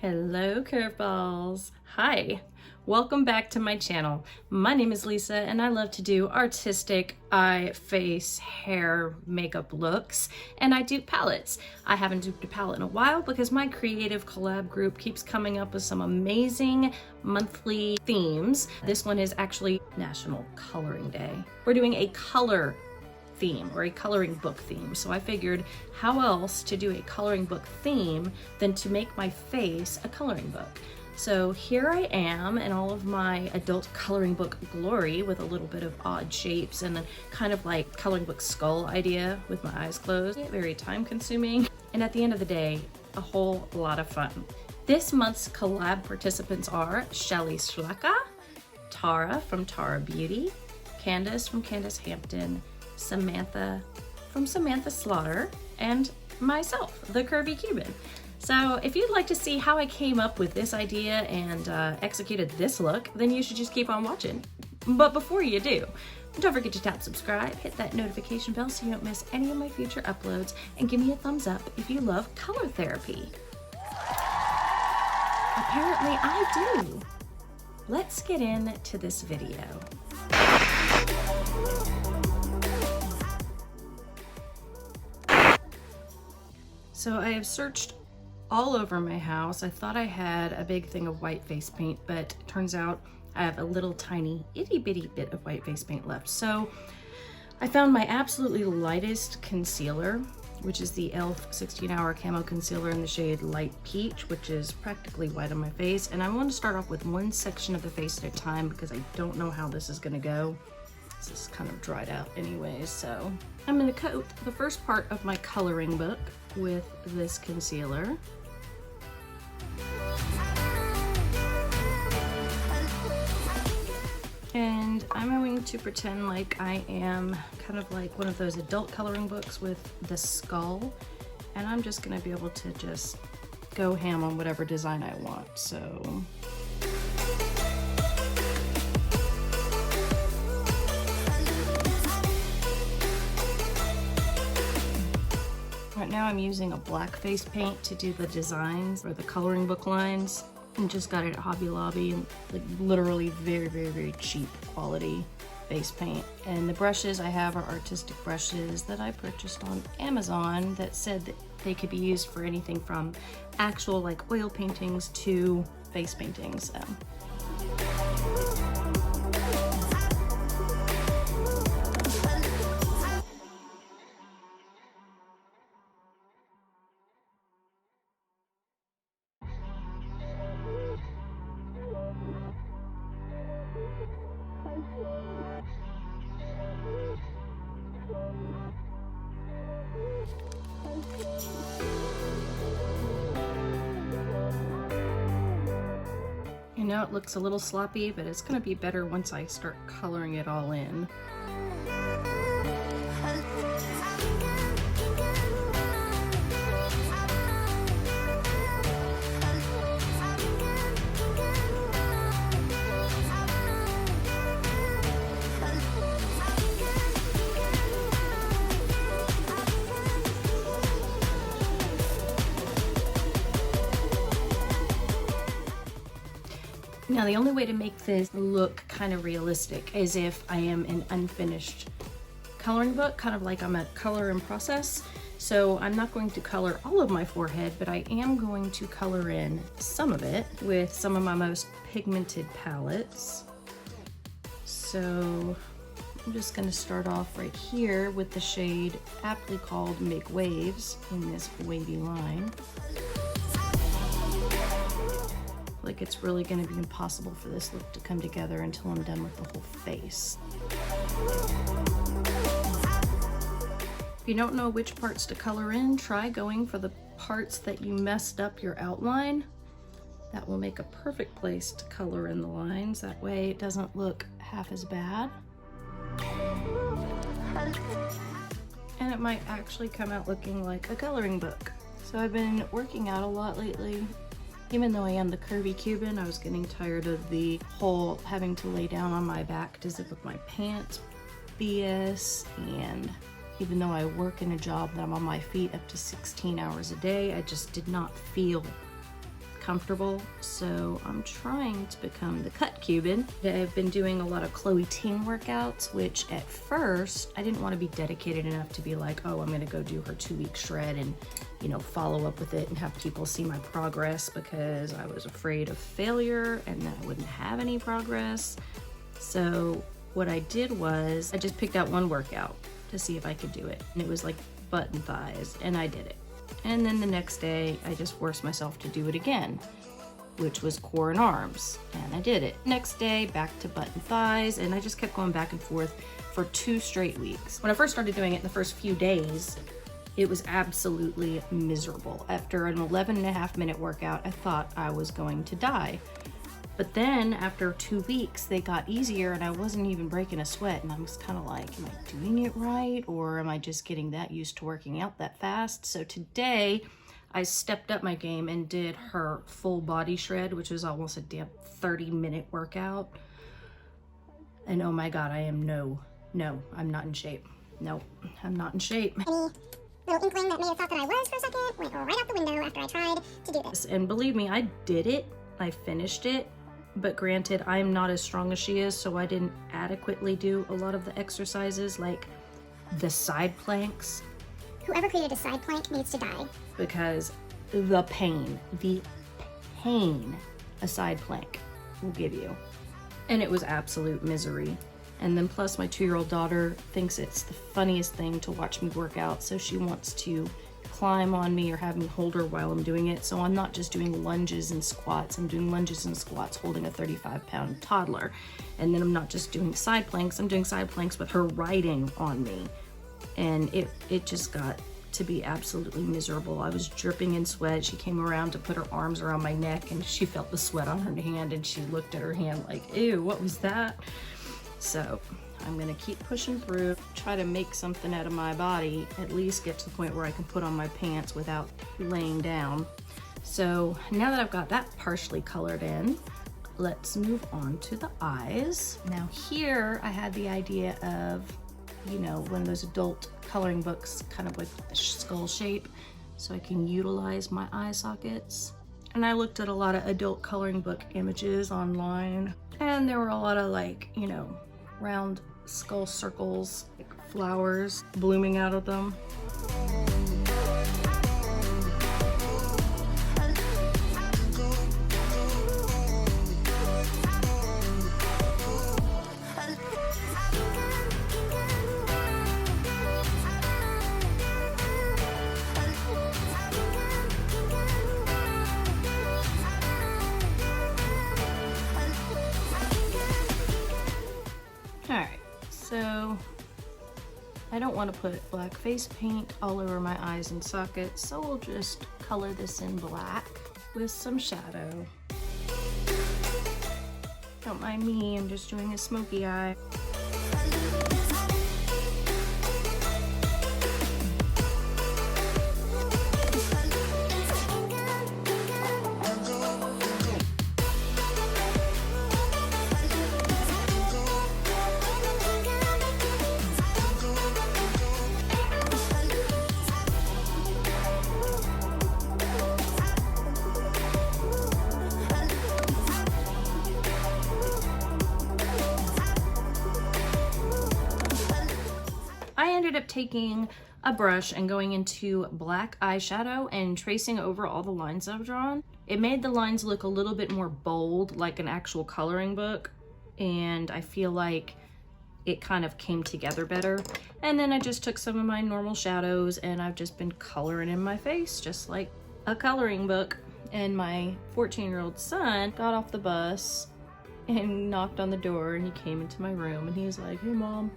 Hello Curveballs. Hi, welcome back to my channel. My name is Lisa and I love to do artistic eye, face, hair, makeup looks, and I do palettes. I haven't duped a palette in a while because my Creative Collab group keeps coming up with some amazing monthly themes. This one is actually National Coloring Day. We're doing a color theme or a coloring book theme. So I figured how else to do a coloring book theme than to make my face a coloring book. So here I am in all of my adult coloring book glory with a little bit of odd shapes and a kind of like coloring book skull idea with my eyes closed. Very time consuming. And at the end of the day, a whole lot of fun. This month's collab participants are Shelly, Tara from Tara Beauty, Candace from Candace Hampton, Samantha from Samantha Slaughter, and myself, the Curvy Cuban. So if you'd like to see how I came up with this idea and executed this look, then you should just keep on watching. But before you do, don't forget to tap subscribe, hit that notification bell so you don't miss any of my future uploads, and give me a thumbs up if you love color therapy. Apparently I do. Let's get into this video. So I have searched all over my house. I thought I had a big thing of white face paint, but it turns out I have a little tiny itty bitty bit of white face paint left. So I found my absolutely lightest concealer, which is the e.l.f. 16-Hour Camo Concealer in the shade Light Peach, which is practically white on my face. And I want to start off with one section of the face at a time because I don't know how this is gonna go. This is kind of dried out anyways, so I'm gonna coat the first part of my coloring book with this concealer. And I'm going to pretend like I am kind of like one of those adult coloring books with the skull, and I'm just gonna be able to just go ham on whatever design I want. So right now I'm using a black face paint to do the designs or the coloring book lines. I just got it at Hobby Lobby, and like literally very cheap quality face paint. And the brushes I have are artistic brushes that I purchased on Amazon that said that they could be used for anything from actual like oil paintings to face paintings. I know it looks a little sloppy, but it's gonna be better once I start coloring it all in. Now the only way to make this look kind of realistic is if I am an unfinished coloring book, kind of like I'm a color in process. So I'm not going to color all of my forehead, but I am going to color in some of it with some of my most pigmented palettes. So I'm just gonna start off right here with the shade aptly called Make Waves in this wavy line. Like it's really going to be impossible for this look to come together until I'm done with the whole face. If you don't know which parts to color in, try going for the parts that you messed up your outline. That will make a perfect place to color in the lines. That way it doesn't look half as bad. And it might actually come out looking like a coloring book. So I've been working out a lot lately. Even though I am the Curvy Cuban, I was getting tired of the whole having to lay down on my back to zip up my pants BS. And even though I work in a job that I'm on my feet up to 16 hours a day, I just did not feel comfortable. So I'm trying to become the cut Cuban. I've been doing a lot of Chloe Ting workouts, which at first I didn't want to be dedicated enough to be like, oh, I'm gonna go do her 2-week shred and, you know, follow up with it and have people see my progress, because I was afraid of failure and that I wouldn't have any progress. So what I did was I just picked out one workout to see if I could do it. And it was like butt and thighs, and I did it. And then the next day I just forced myself to do it again, which was core and arms, and I did it. Next day, back to butt and thighs, and I just kept going back and forth for 2 straight weeks. When I first started doing it in the first few days, it was absolutely miserable. After an 11.5-minute workout, I thought I was going to die. But then after 2 weeks, they got easier and I wasn't even breaking a sweat. And I was kind of like, am I doing it right? Or am I just getting that used to working out that fast? So today I stepped up my game and did her full body shred, which was almost a damn 30-minute workout. And oh my God, I am no, I'm not in shape. No, I'm not in shape. Any little inkling that may have thought that I was for a second went right out the window after I tried to do this. And believe me, I did it. I finished it. But granted, I'm not as strong as she is, so I didn't adequately do a lot of the exercises, like the side planks. Whoever created a side plank needs to die. Because the pain a side plank will give you. And it was absolute misery. And then plus my 2-year-old daughter thinks it's the funniest thing to watch me work out, so she wants to climb on me or have me hold her while I'm doing it. So I'm not just doing lunges and squats, I'm doing lunges and squats holding a 35-pound toddler. And then I'm not just doing side planks, I'm doing side planks with her riding on me. And it just got to be absolutely miserable. I was dripping in sweat. She came around to put her arms around my neck and she felt the sweat on her hand and she looked at her hand like, ew, what was that? So I'm gonna keep pushing through, try to make something out of my body, at least get to the point where I can put on my pants without laying down. So now that I've got that partially colored in, let's move on to the eyes. Now here I had the idea of, you know, one of those adult coloring books, kind of with a skull shape, so I can utilize my eye sockets. And I looked at a lot of adult coloring book images online, and there were a lot of, like, you know, round skull circles, like flowers blooming out of them. Alright, so I don't want to put black face paint all over my eyes and sockets, so we'll just color this in black with some shadow. Don't mind me, I'm just doing a smoky eye. I ended up taking a brush and going into black eyeshadow and tracing over all the lines I've drawn. It made the lines look a little bit more bold, like an actual coloring book, and I feel like it kind of came together better. And then I just took some of my normal shadows and I've just been coloring in my face just like a coloring book. And my 14-year-old son got off the bus and knocked on the door, and he came into my room and he was like, "Hey Mom,"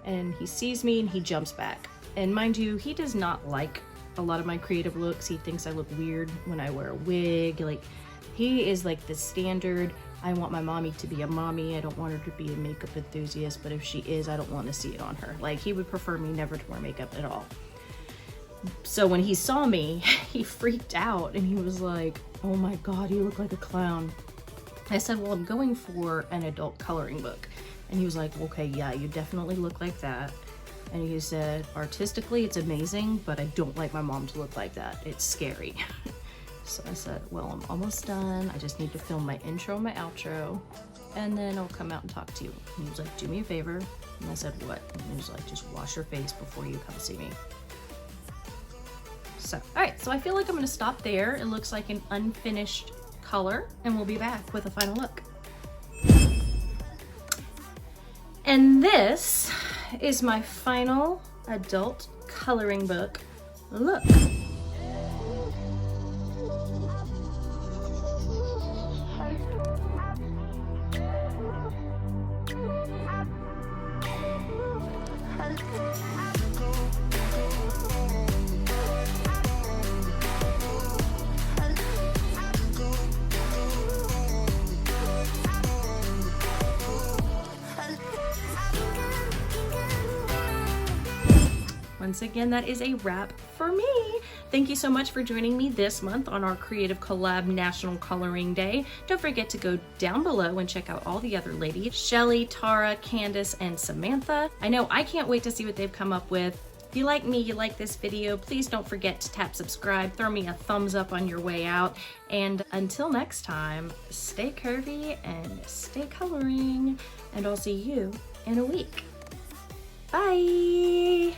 and he sees me and he jumps back. And mind you, he does not like a lot of my creative looks. He thinks I look weird when I wear a wig. Like, he is like the standard, I want my mommy to be a mommy, I don't want her to be a makeup enthusiast, but if she is, I don't want to see it on her. Like, he would prefer me never to wear makeup at all. So when he saw me, he freaked out and he was like, "Oh my God, you look like a clown." I said, "Well, I'm going for an adult coloring book." And he was like, "Okay, yeah, you definitely look like that." And he said, "Artistically, it's amazing, but I don't like my mom to look like that. It's scary." So I said, well, I'm almost done. I just need to film my intro and my outro, and then I'll come out and talk to you. And he was like, do me a favor. And I said, what? And he was like, just wash your face before you come see me. So, all right, so I feel like I'm gonna stop there. It looks like an unfinished color, and we'll be back with a final look. And this is my final adult coloring book look. Once again, that is a wrap for me. Thank you so much for joining me this month on our Creative Collab National Coloring Day. Don't forget to go down below and check out all the other ladies, Shelly, Tara, Candace, and Samantha. I know I can't wait to see what they've come up with. If you like me, you like this video, please don't forget to tap subscribe, throw me a thumbs up on your way out. And until next time, stay curvy and stay coloring, and I'll see you in a week. Bye.